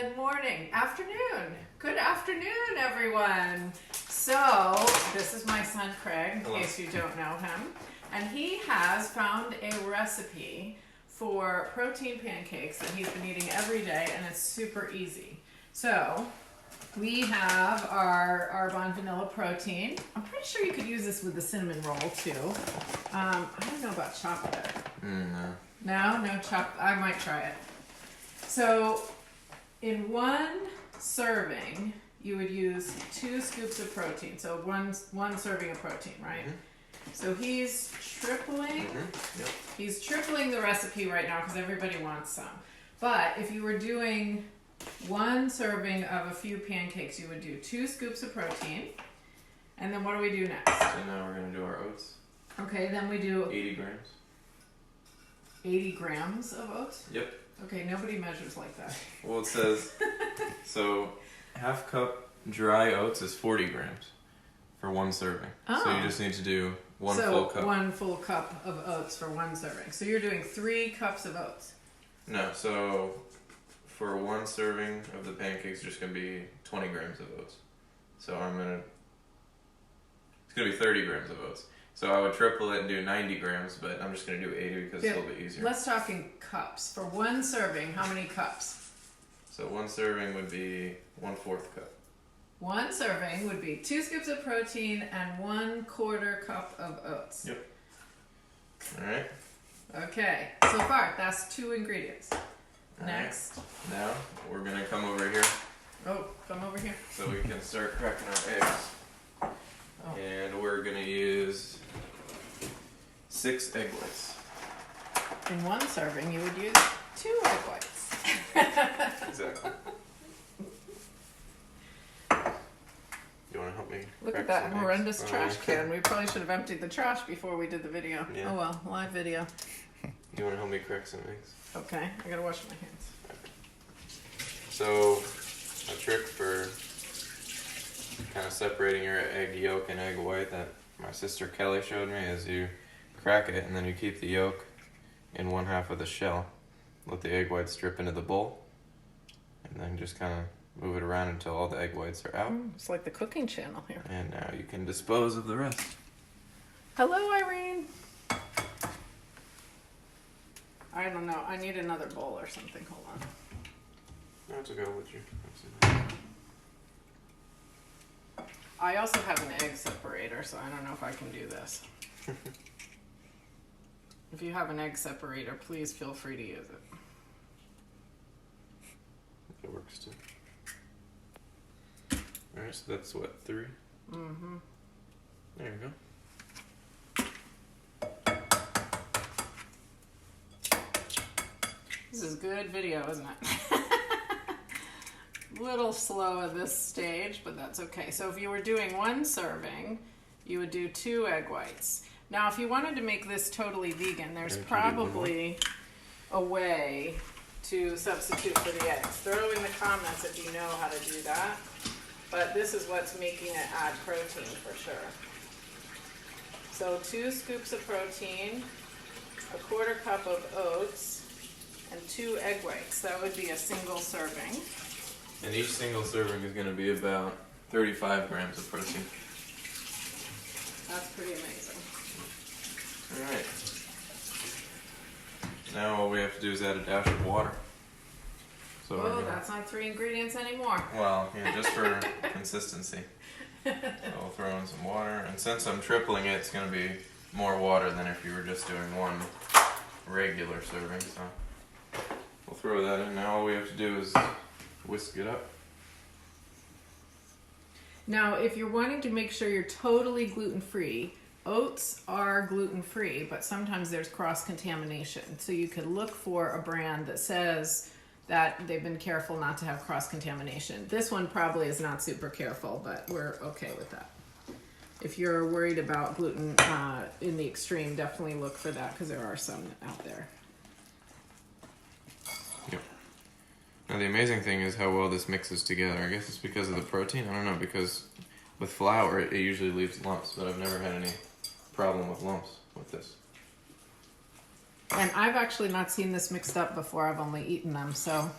Good morning, afternoon. Good afternoon, everyone. So, this is my son Craig, in case you don't know him. And he has found a recipe for protein pancakes that he's been eating every day, and it's super easy. So, we have our arbonne vanilla protein. I'm pretty sure you could use this with the cinnamon roll too. I don't know about chocolate. No. No chocolate. I might try it. So, in one serving, you would use 2 scoops of protein. So one serving of protein, right? Mm-hmm. So he's tripling. Mm-hmm. Yep. He's tripling the recipe right now because everybody wants some. But if you were doing one serving of a few pancakes, you would do 2 scoops of protein. And then what do we do next? So now we're going to do our oats. Okay, then we do 80 grams. 80 grams of oats? Yep. Okay, nobody measures like that. Well, it says, so half cup dry oats is 40 grams for one serving. Oh. So you just need to do one full cup. 1 full cup of oats for one serving. So you're doing 3 cups of oats. No, so for one serving of the pancakes, there's going to be 20 grams of oats. So it's going to be 30 grams of oats. So I would triple it and do 90 grams, but I'm just going to do 80 because it's a little bit easier. Let's talk in cups. For one serving, how many cups? So one serving would be 1/4 cup. One serving would be 2 scoops of protein and 1/4 cup of oats. Yep. All right. Okay. So far, that's 2 ingredients. All Next. Right. Now we're going to come over here. Oh, come over here. So we can start cracking our eggs. Oh. And we're going to use 6 egg whites. In one serving, you would use 2 egg whites. Exactly. You want to help me? Look at that horrendous trash can. We probably should have emptied the trash before we did the video. Yeah. Oh well, live video. You want to help me crack some eggs? Okay, I gotta wash my hands. Okay. So, a trick for kind of separating your egg yolk and egg white that my sister Kelly showed me is you crack it and then you keep the yolk in 1/2 of the shell. Let the egg whites drip into the bowl and then just kind of move it around until all the egg whites are out. It's like the cooking channel here. And now you can dispose of the rest. Hello, Irene. I don't know. I need another bowl or something. Hold on. No, it's okay with you. I also have an egg separator, so I don't know if I can do this. If you have an egg separator, please feel free to use it. It works too. Alright, so that's what, 3? Mm-hmm. There you go. This is good video, isn't it? Little slow at this stage, but that's okay. So if you were doing one serving, you would do 2 egg whites. Now, if you wanted to make this totally vegan, there's probably a way to substitute for the eggs. Throw in the comments if you know how to do that. But this is what's making it add protein for sure. So 2 scoops of protein, 1/4 cup of oats, and 2 egg whites. That would be a single serving. And each single serving is going to be about 35 grams of protein. That's pretty amazing. Alright. Now all we have to do is add a dash of water. So that's not 3 ingredients anymore. Well, yeah, just for consistency. So we'll throw in some water. And since I'm tripling it, it's going to be more water than if you were just doing one regular serving. So we'll throw that in. Now all we have to do is whisk it up. Now, if you're wanting to make sure you're totally gluten-free, oats are gluten-free, but sometimes there's cross-contamination. So you could look for a brand that says that they've been careful not to have cross-contamination. This one probably is not super careful, but we're okay with that. If you're worried about gluten in the extreme, definitely look for that because there are some out there. Yep. Now the amazing thing is how well this mixes together. I guess it's because of the protein. I don't know, because with flour it usually leaves lumps, but I've never had any problem with lumps with this. And I've actually not seen this mixed up before. I've only eaten them, so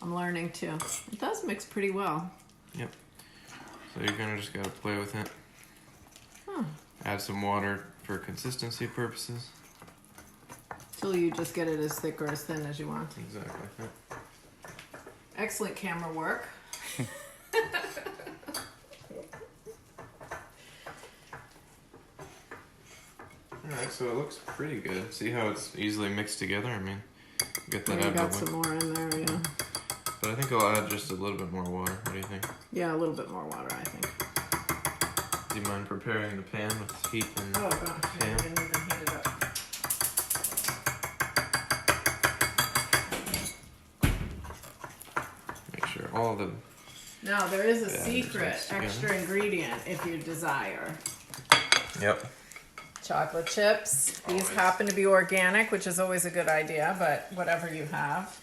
I'm learning too. It does mix pretty well. Yep. So you kind of just got to play with it. Huh. Add some water for consistency purposes. Till you just get it as thick or as thin as you want. Exactly. Yep. Excellent camera work. Alright, so it looks pretty good. See how it's easily mixed together? I mean, get that out You of the got way. some more in there, yeah. But I think I'll add just a little bit more water. What do you think? Yeah, a little bit more water, I think. Do you mind preparing the pan with heat and Oh gosh, I pan? didn't even heat it up. Make sure all the... Now, there is a Yeah, secret mix together. extra ingredient if you desire. Yep. Chocolate chips. These Always. happen to be organic, which is always a good idea, but whatever you have.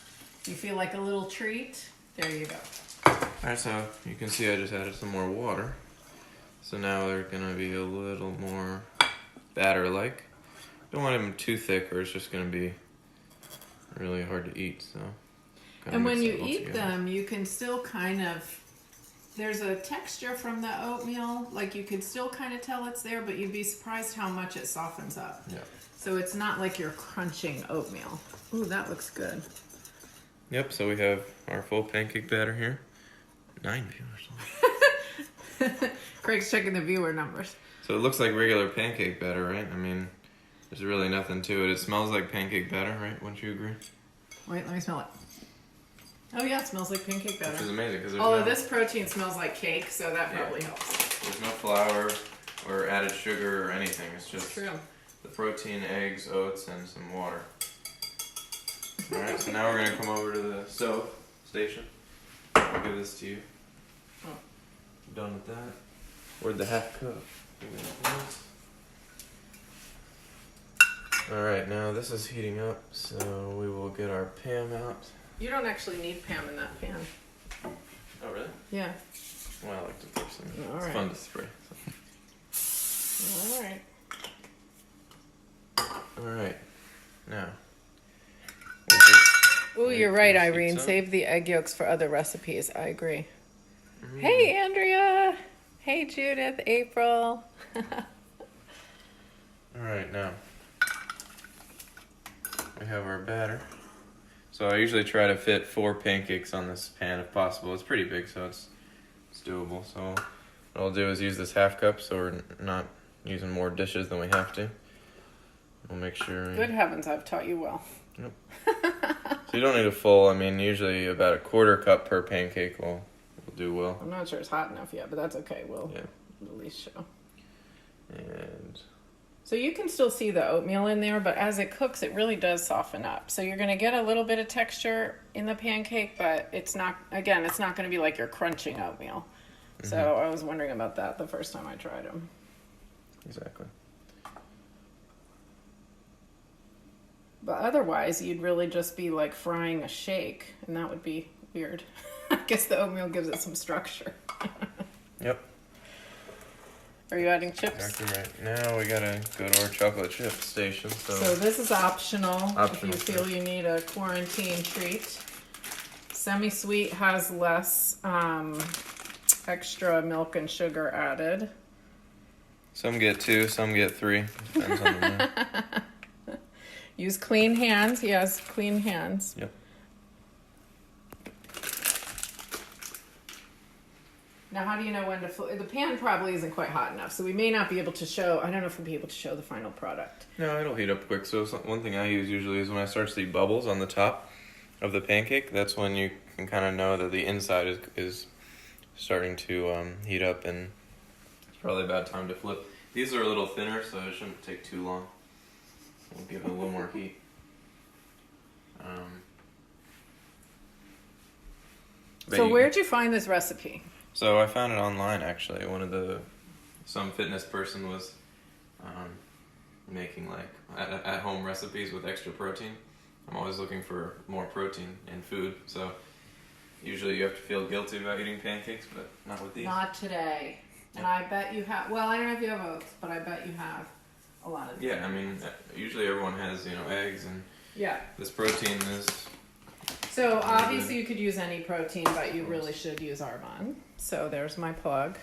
You feel like a little treat, there you go. Alright, so you can see I just added some more water. So now they're going to be a little more batter-like. Don't want them too thick or it's just going to be really hard to eat. So. And when you eat them, you can still kind of, there's a texture from the oatmeal, like you can still kind of tell it's there, but you'd be surprised how much it softens up. Yeah. So it's not like you're crunching oatmeal. Ooh, that looks good. Yep, so we have our full pancake batter here. 9 viewers. Craig's checking the viewer numbers. So it looks like regular pancake batter, right? I mean, there's really nothing to it. It smells like pancake batter, right? Wouldn't you agree? Wait, let me smell it. Oh yeah, it smells like pancake Which is batter. amazing because Although this protein smells like cake, so that probably helps. there's no flour or added sugar or anything. It's just True. the protein, eggs, oats, and some water. Alright, so now we're going to come over to the stove station. I'll give this to you. Oh. Done with that. Where'd the half cup? Alright, now this is heating up, so we will get our Pam out. You don't actually need Pam in that pan. Oh, really? Yeah. Well, I like to throw some. All It's right. fun to spray. All right. Alright, now. Ooh, Wait you're for right, the Irene. sheets up. Save the egg yolks for other recipes. I agree. Hey, Andrea. Hey, Judith. April. Alright, now. We have our batter. So I usually try to fit 4 pancakes on this pan if possible. It's pretty big, so it's doable. So what I'll do is use this half cup so we're not using more dishes than we have to. We'll make sure. Good heavens, I've taught you well. Yep. So you don't need a full. I mean, usually about a 1/4 cup per pancake will do well. I'm not sure it's hot enough yet, but that's okay. We'll Yeah. at least show. And So you can still see the oatmeal in there, but as it cooks, it really does soften up. So you're going to get a little bit of texture in the pancake, but it's not, again, it's not going to be like you're crunching oatmeal. So I was wondering about that the first time I tried them. exactly. But otherwise, you'd really just be like frying a shake, and that would be weird. I guess the oatmeal gives it some structure. Yep. Are you adding chips? Exactly right. Now we gotta go to our chocolate chip station. So this is optional if you Optional, feel you need a quarantine treat. Semi-sweet has less extra milk and sugar added. Some get 2, some get 3. Depends on the mood. Use clean hands. He has clean hands. Yep. Now, how do you know when to the pan probably isn't quite hot enough, so we may not be able to show. I don't know if we'll be able to show the final product. No, it'll heat up quick. So one thing I use usually is when I start to see bubbles on the top of the pancake. That's when you can kind of know that the inside is starting to heat up, and it's probably about time to flip. These are a little thinner, so it shouldn't take too long. We'll give it a little more heat. So where'd you find this recipe? So I found it online actually. Some fitness person was making like at home recipes with extra protein. I'm always looking for more protein in food, so usually you have to feel guilty about eating pancakes, but not with these. Not today. And I bet you have. Well, I don't know if you have oats, but I bet you have a lot of. Yeah, I mean, usually everyone has eggs, and Yeah. this protein is So obviously you could use any protein, but you really should use arbonne. So there's my plug.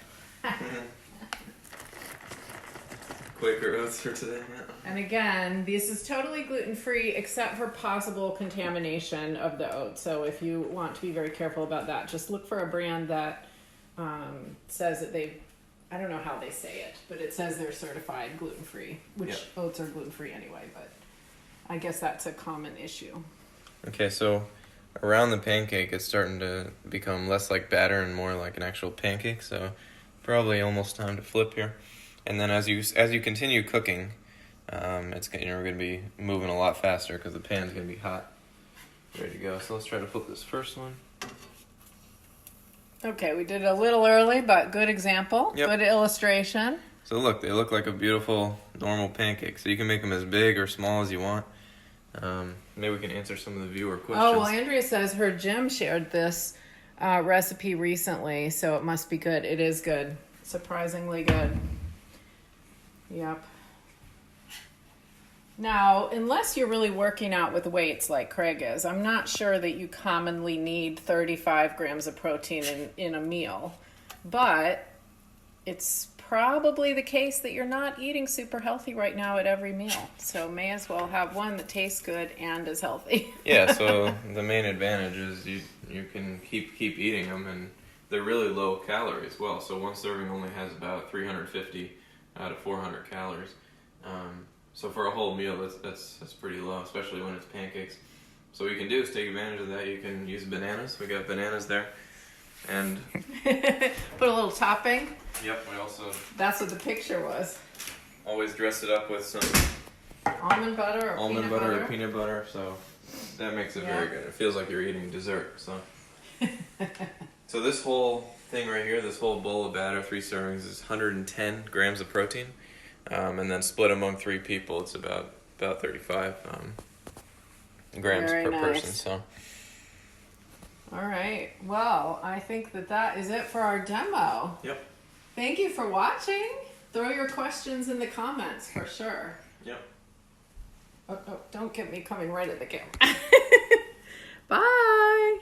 Quaker oats for today. Yeah. And again, this is totally gluten-free except for possible contamination of the oats. So if you want to be very careful about that, just look for a brand that says that I don't know how they say it, but it says they're certified gluten-free, which oats are gluten-free anyway, but I guess that's a common issue. Okay, so around the pancake, it's starting to become less like batter and more like an actual pancake, so probably almost time to flip here. And then as you continue cooking, we're going to be moving a lot faster because the pan's going to be hot, ready to go. So let's try to flip this first one. Okay, we did it a little early, but good example, good illustration. So look, they look like a beautiful normal pancake. So you can make them as big or small as you want. Maybe we can answer some of the viewer questions. Oh, well, Andrea says her gym shared this recipe recently, so it must be good. It is good. Surprisingly good. Yep. Now, unless you're really working out with weights like Craig is, I'm not sure that you commonly need 35 grams of protein in a meal. But it's probably the case that you're not eating super healthy right now at every meal. So may as well have one that tastes good and is healthy. Yeah, so the main advantage is you can keep eating them, and they're really low calorie as well. So one serving only has about 350 out of 400 calories. So for a whole meal, that's pretty low, especially when it's pancakes. So what you can do is take advantage of that. You can use bananas. We got bananas there. And put a little topping. Yep, we also... That's what the picture was. Always dress it up with some... Almond butter or peanut butter, so that makes it very good. It feels like you're eating dessert, so... So this whole thing right here, this whole bowl of batter, 3 servings, is 110 grams of protein. And then split among 3 people, it's about 35 grams per person. So, all right. Well, I think that is it for our demo. Yep. Thank you for watching. Throw your questions in the comments for sure. Yep. Oh, don't get me coming right at the camera. Bye.